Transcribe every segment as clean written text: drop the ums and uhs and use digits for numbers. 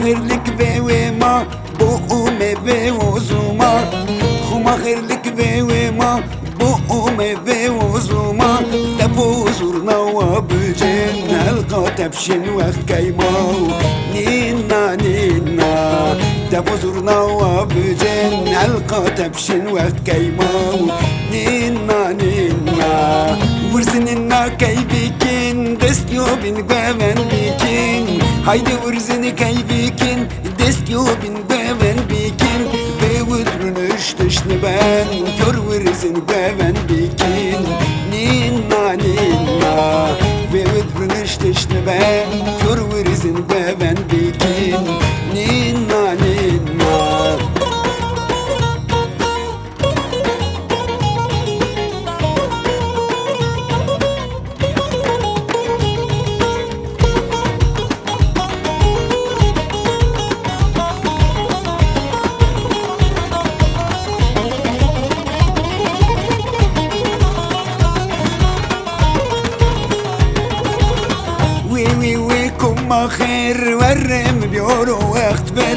خيرلك بوما بقوم بوزوما خما خيرلك بوما بقوم بوزوما تبوزرنا وبجن القى تبشن وخكيما نينا نينا تبوزرنا وبجن القى تبشن وخكيما نينا نينا ورزننا كيبكين دستيو بن قوان بكين haydi vırzını kaybikin destyo bin beven bikin Bevudrunuş dışını ben kör vırzını beven bikin Ninna ninna Bevudrunuş dışını ben kör vırzını beven bikin Ninna ninna كم خير ورم بيورو واختبر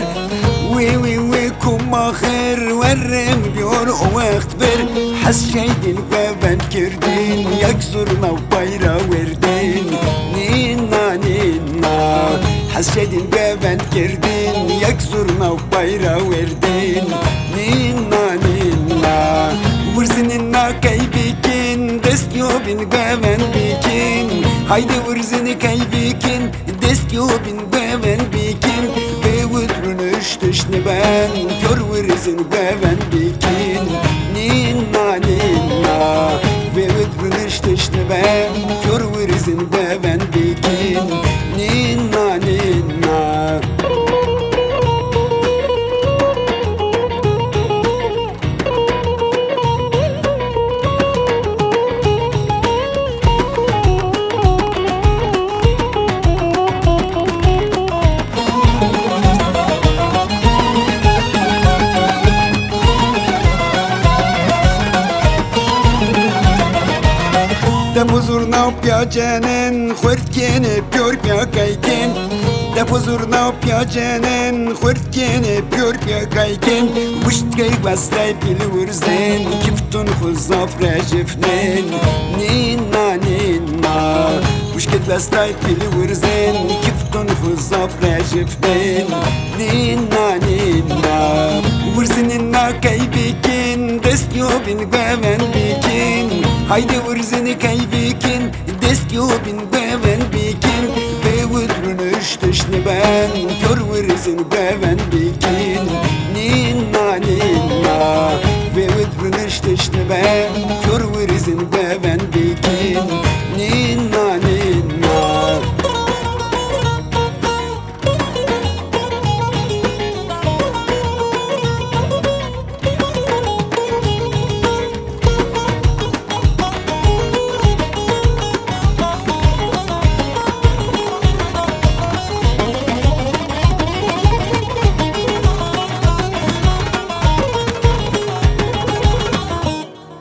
وي كم خير ورم بيورو واختبر حس شيد البابن كردين يكسرنا وبايرا وردين نينا نينا حس شيد البابن كردين يكسرنا وبايرا وردين نينا نينا ورزننا كيبكين دستيو بن بابن بكين haydi vırzını kaybikin destyo bin beven bikin Bevudrunuş dışını ben kör vırzını beven bikin Ninna ninna Bevudrunuş dışını ben kör vırzını beven bikin Ninna ninna Depozurna piacenen khurtkene pyor piakayken Depozurna piacenen khurtkene pyor piakayken Bustkay bastay pilurzen kiftun khuzaf rajifnen Ninna ninna Bustkay bastay pilurzen kiftun khuzaf rajifnen Ninna ninna Vurzininna kaybikin destyo bin beven bikin haydi vırzını kaybikin destyo bin beven bikin Bevudrunuş dışını ben kör vırzını beven bikin Ninna ninna Bevudrunuş dışını ben kör vırzını beven